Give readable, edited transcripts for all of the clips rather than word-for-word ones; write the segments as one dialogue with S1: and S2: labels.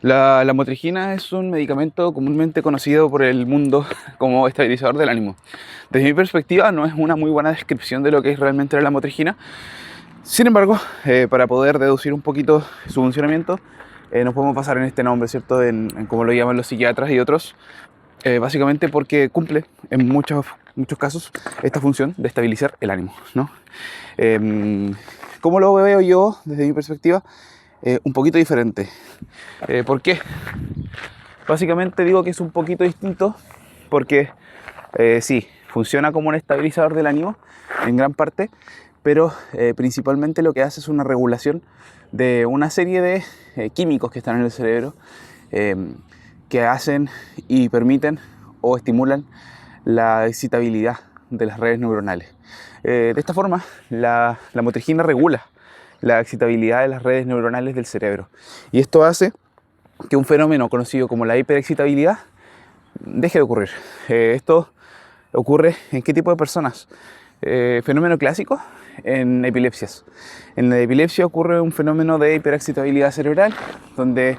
S1: La motrigina es un medicamento comúnmente conocido por el mundo como estabilizador del ánimo. Desde mi perspectiva no es una muy buena descripción de lo que es realmente la motrigina. Sin embargo, para poder deducir un poquito su funcionamiento, nos podemos basar en este nombre, ¿cierto? En cómo lo llaman los psiquiatras y otros. Básicamente porque cumple en muchos casos esta función de estabilizar el ánimo, ¿no? ¿Cómo lo veo yo desde mi perspectiva? Un poquito diferente. ¿Por qué? Básicamente digo que es un poquito distinto porque sí, funciona como un estabilizador del ánimo en gran parte, pero principalmente lo que hace es una regulación de una serie de químicos que están en el cerebro eh, que hacen y permiten o estimulan la excitabilidad de las redes neuronales. De esta forma, la motrigina regula la excitabilidad de las redes neuronales del cerebro. Y esto hace que un fenómeno conocido como la hiperexcitabilidad deje de ocurrir. Esto ocurre en qué tipo de personas. Fenómeno clásico en epilepsias. En la epilepsia ocurre un fenómeno de hiperexcitabilidad cerebral donde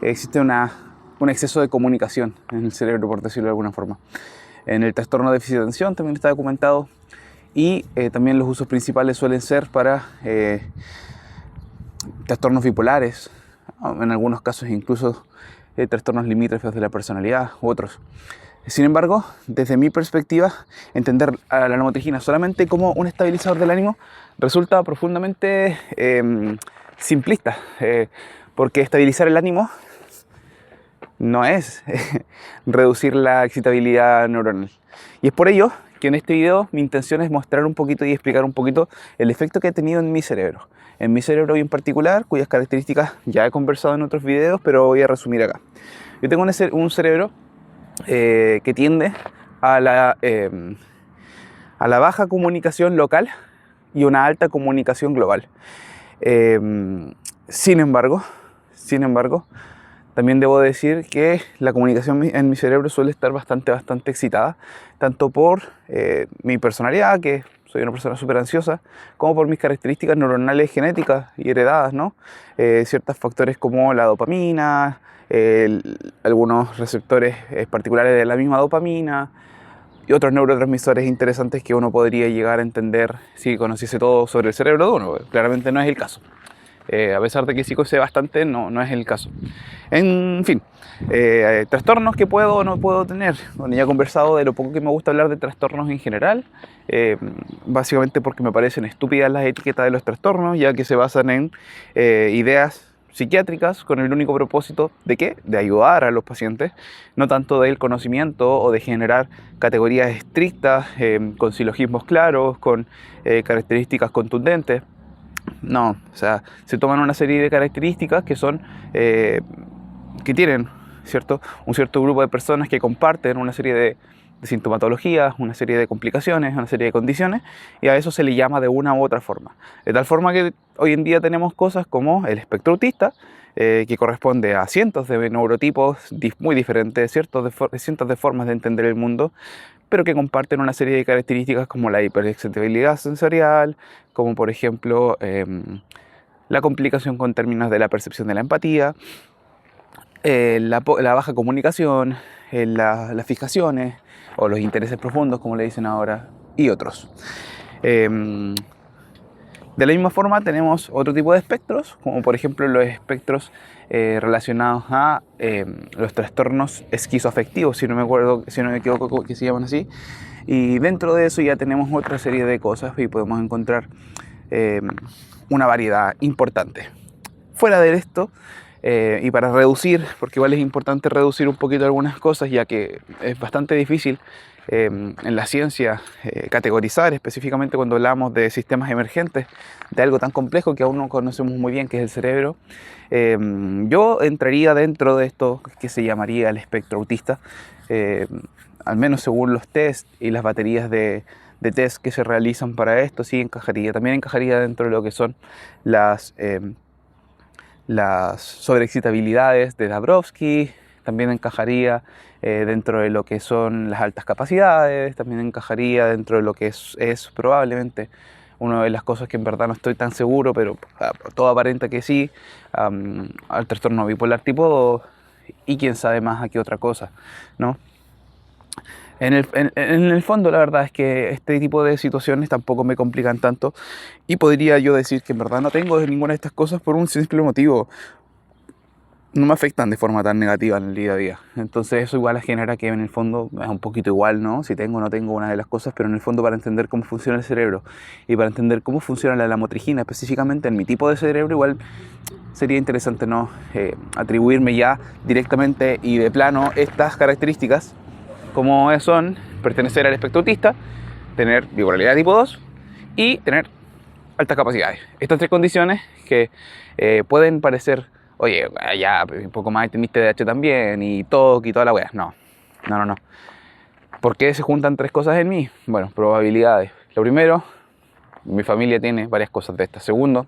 S1: existe un exceso de comunicación en el cerebro, por decirlo de alguna forma. En el trastorno de déficit de atención también está documentado y también los usos principales suelen ser para trastornos bipolares, en algunos casos incluso trastornos limítrofes de la personalidad u otros. Sin embargo, desde mi perspectiva, entender a la motrigina solamente como un estabilizador del ánimo resulta profundamente simplista, porque estabilizar el ánimo no es reducir la excitabilidad neuronal. Y es por ello que en este video mi intención es mostrar un poquito y explicar un poquito el efecto que ha tenido en mi cerebro. En mi cerebro en particular, cuyas características ya he conversado en otros videos, pero voy a resumir acá. Yo tengo un cerebro que tiende a la baja comunicación local y una alta comunicación global. Sin embargo, también debo decir que la comunicación en mi cerebro suele estar bastante excitada, tanto por mi personalidad, que soy una persona súper ansiosa, como por mis características neuronales genéticas y heredadas, ¿no? Ciertos factores como la dopamina, algunos receptores particulares de la misma dopamina y otros neurotransmisores interesantes que uno podría llegar a entender si conociese todo sobre el cerebro de uno. Claramente no es el caso. A pesar de que sí sé bastante, no es el caso. En fin, trastornos que puedo o no puedo tener. Bueno, ya he conversado de lo poco que me gusta hablar de trastornos en general, básicamente porque me parecen estúpidas las etiquetas de los trastornos, ya que se basan en ideas psiquiátricas con el único propósito de ¿qué? De ayudar a los pacientes, no tanto del conocimiento o de generar categorías estrictas, con silogismos claros, con características contundentes. No, o sea, se toman una serie de características que son, que tienen, ¿cierto? Un cierto grupo de personas que comparten una serie de sintomatologías, una serie de complicaciones, una serie de condiciones, y a eso se le llama de una u otra forma. De tal forma que hoy en día tenemos cosas como el espectro autista, que corresponde a cientos de neurotipos muy diferentes, cientos de formas de entender el mundo, pero que comparten una serie de características como la hiperexcitabilidad sensorial, como por ejemplo la complicación con términos de la percepción de la empatía, la baja comunicación, las fijaciones o los intereses profundos, como le dicen ahora, y otros. De la misma forma tenemos otro tipo de espectros, como por ejemplo los espectros relacionados a los trastornos esquizoafectivos, si no me equivoco que se llaman así. Y dentro de eso ya tenemos otra serie de cosas y podemos encontrar una variedad importante. Fuera de esto, y para reducir, porque igual es importante reducir un poquito algunas cosas, ya que es bastante difícil en la ciencia categorizar, específicamente cuando hablamos de sistemas emergentes, de algo tan complejo que aún no conocemos muy bien, que es el cerebro. Yo entraría dentro de esto que se llamaría el espectro autista, al menos según los test y las baterías de test que se realizan para esto, sí encajaría. También encajaría dentro de lo que son las sobreexcitabilidades de Dabrowski, también encajaría dentro de lo que son las altas capacidades, también encajaría dentro de lo que es probablemente una de las cosas que en verdad no estoy tan seguro, pero todo aparenta que sí, al trastorno bipolar tipo 2 y quién sabe más a qué otra cosa, ¿no? En el fondo, la verdad es que este tipo de situaciones tampoco me complican tanto y podría yo decir que en verdad no tengo ninguna de estas cosas por un simple motivo. No me afectan de forma tan negativa en el día a día. Entonces eso igual genera que en el fondo es un poquito igual, ¿no? Si tengo o no tengo una de las cosas, pero en el fondo para entender cómo funciona el cerebro y para entender cómo funciona la lamotrigina específicamente en mi tipo de cerebro, igual sería interesante, ¿no? Atribuirme ya directamente y de plano estas características, como son pertenecer al espectro autista, tener bipolaridad tipo 2 y tener altas capacidades. Estas tres condiciones que pueden parecer, oye, ya un poco más entendiste TDAH también y TOC y toda la wea. No. ¿Por qué se juntan tres cosas en mí? Bueno, probabilidades. Lo primero, mi familia tiene varias cosas de estas. Segundo,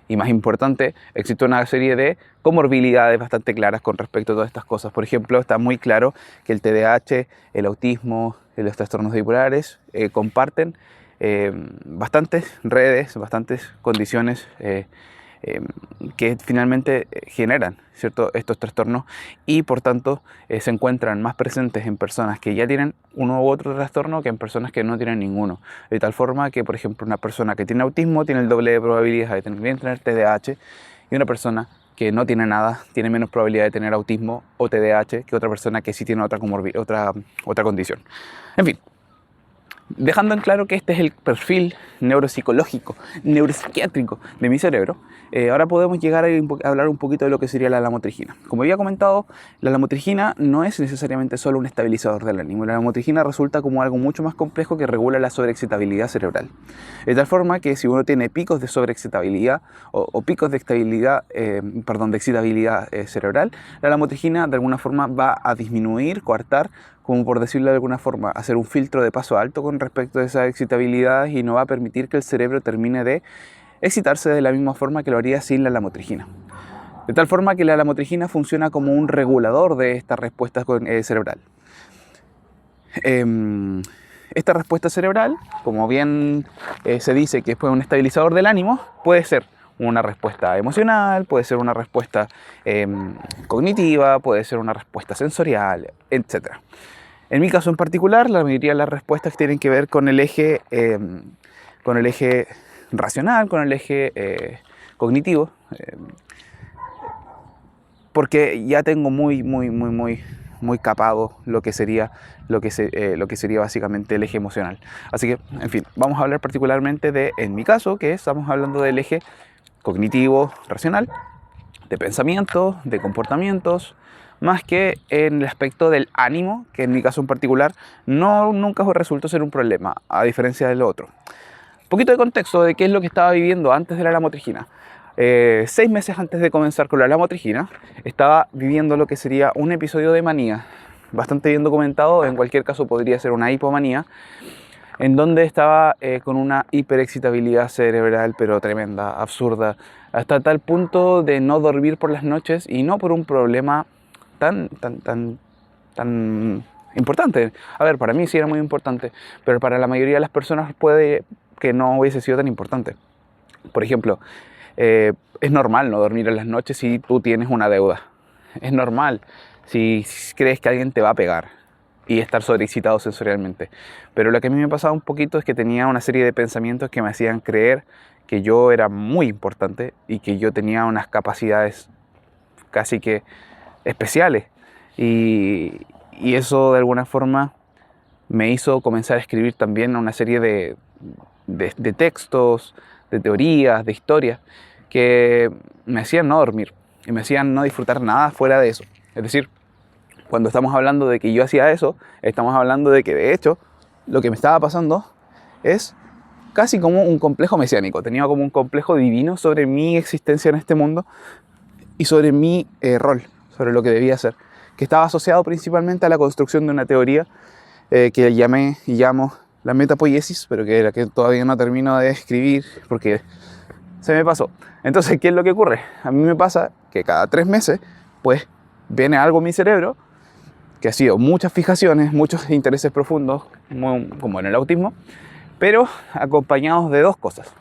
S1: y más importante, existe una serie de comorbilidades bastante claras con respecto a todas estas cosas. Por ejemplo, está muy claro que el TDAH, el autismo, los trastornos bipolares comparten bastantes redes, bastantes condiciones que finalmente generan, ¿cierto?, estos trastornos y por tanto se encuentran más presentes en personas que ya tienen uno u otro trastorno que en personas que no tienen ninguno. De tal forma que, por ejemplo, una persona que tiene autismo tiene el doble de probabilidades de tener TDAH y una persona que no tiene nada tiene menos probabilidad de tener autismo o TDAH que otra persona que sí tiene otra condición. En fin. Dejando en claro que este es el perfil neuropsicológico, neuropsiquiátrico de mi cerebro, ahora podemos llegar a hablar un poquito de lo que sería la lamotrigina. Como había comentado, la lamotrigina no es necesariamente solo un estabilizador del ánimo. La lamotrigina resulta como algo mucho más complejo que regula la sobreexcitabilidad cerebral. De tal forma que si uno tiene picos de sobreexcitabilidad o picos de excitabilidad cerebral, la lamotrigina de alguna forma va a disminuir, coartar, como por decirlo de alguna forma, hacer un filtro de paso alto con respecto a esa excitabilidad y no va a permitir que el cerebro termine de excitarse de la misma forma que lo haría sin la lamotrigina. De tal forma que la lamotrigina funciona como un regulador de esta respuesta cerebral. Esta respuesta cerebral, como bien se dice que es un estabilizador del ánimo, puede ser una respuesta emocional, puede ser una respuesta cognitiva, puede ser una respuesta sensorial, etc. En mi caso en particular, la mayoría de las respuestas tienen que ver con el eje racional, con el eje cognitivo, porque ya tengo muy capado lo que sería básicamente el eje emocional. Así que, en fin, vamos a hablar particularmente de, en mi caso, que estamos hablando del eje cognitivo, racional, de pensamientos, de comportamientos, más que en el aspecto del ánimo, que en mi caso en particular nunca resultó ser un problema, a diferencia del otro. Un poquito de contexto de qué es lo que estaba viviendo antes de la lamotrigina. 6 meses antes de comenzar con la lamotrigina, estaba viviendo lo que sería un episodio de manía, bastante bien documentado, en cualquier caso podría ser una hipomanía, en donde estaba con una hiperexcitabilidad cerebral, pero tremenda, absurda, hasta tal punto de no dormir por las noches y no por un problema tan importante. A ver, para mí sí era muy importante, pero para la mayoría de las personas puede que no hubiese sido tan importante. Por ejemplo, es normal no dormir en las noches si tú tienes una deuda. Es normal si crees que alguien te va a pegar y estar sobreexcitado sensorialmente. Pero lo que a mí me pasaba un poquito es que tenía una serie de pensamientos que me hacían creer que yo era muy importante y que yo tenía unas capacidades casi que especiales. Y eso de alguna forma me hizo comenzar a escribir también una serie de textos, de teorías, de historias que me hacían no dormir y me hacían no disfrutar nada fuera de eso. Es decir, cuando estamos hablando de que yo hacía eso, estamos hablando de que de hecho lo que me estaba pasando es casi como un complejo mesiánico. Tenía como un complejo divino sobre mi existencia en este mundo y sobre mi rol, sobre lo que debía hacer, que estaba asociado principalmente a la construcción de una teoría que llamé y llamo la metapoiesis, pero que todavía no termino de escribir porque se me pasó. Entonces, ¿qué es lo que ocurre? A mí me pasa que cada 3 meses, pues, viene algo en mi cerebro que ha sido muchas fijaciones, muchos intereses profundos, como en el autismo, pero acompañados de dos cosas.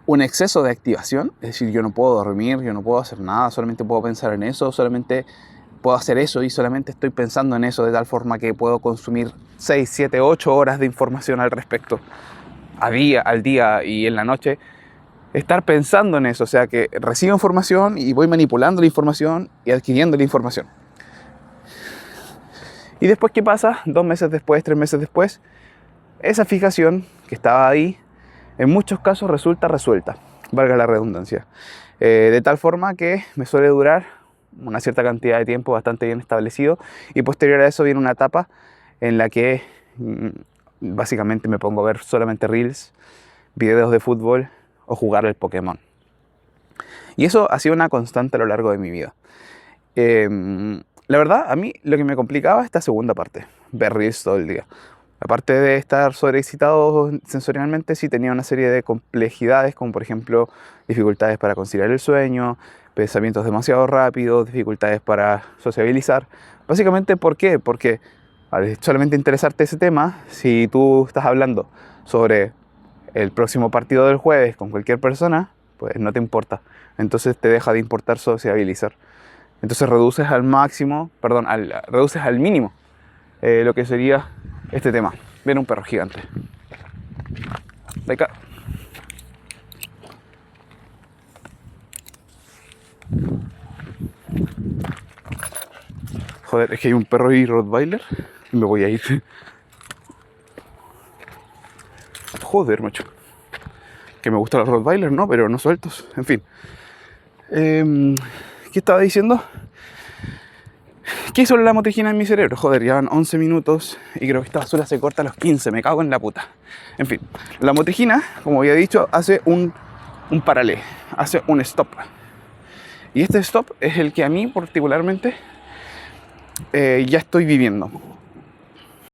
S1: Un exceso de activación, es decir, yo no puedo dormir, yo no puedo hacer nada, solamente puedo pensar en eso, solamente puedo hacer eso y solamente estoy pensando en eso, de tal forma que puedo consumir 6, 7, 8 horas de información al respecto al día y en la noche. Estar pensando en eso, o sea que recibo información y voy manipulando la información y adquiriendo la información. Y después, ¿qué pasa? 2 meses después, 3 meses después, esa fijación que estaba ahí, en muchos casos resulta resuelta, valga la redundancia. De tal forma que me suele durar una cierta cantidad de tiempo bastante bien establecido, y posterior a eso viene una etapa en la que básicamente me pongo a ver solamente reels, videos de fútbol o jugar al Pokémon. Y eso ha sido una constante a lo largo de mi vida. La verdad, a mí lo que me complicaba es esta segunda parte, ver reels todo el día. Aparte de estar sobreexcitado sensorialmente, sí tenía una serie de complejidades, como por ejemplo dificultades para conciliar el sueño, pensamientos demasiado rápidos, dificultades para sociabilizar. Básicamente, ¿por qué? Porque al solamente interesarte ese tema, si tú estás hablando sobre el próximo partido del jueves con cualquier persona, pues no te importa. Entonces te deja de importar sociabilizar. Entonces reduces al mínimo lo que sería este tema. Viene un perro gigante. Venga. Joder, es que hay un perro y Rottweiler y me voy a ir. Joder, macho. Que me gustan los Rottweiler, ¿no? Pero no sueltos. En fin. ¿Qué estaba diciendo? ¿Qué hizo la motrigina en mi cerebro? Joder, llevan 11 minutos y creo que esta basura se corta a los 15. Me cago en la puta. En fin. La motrigina, como había dicho, hace un paralé. Hace un stop. Y este stop es el que a mí particularmente ya estoy viviendo.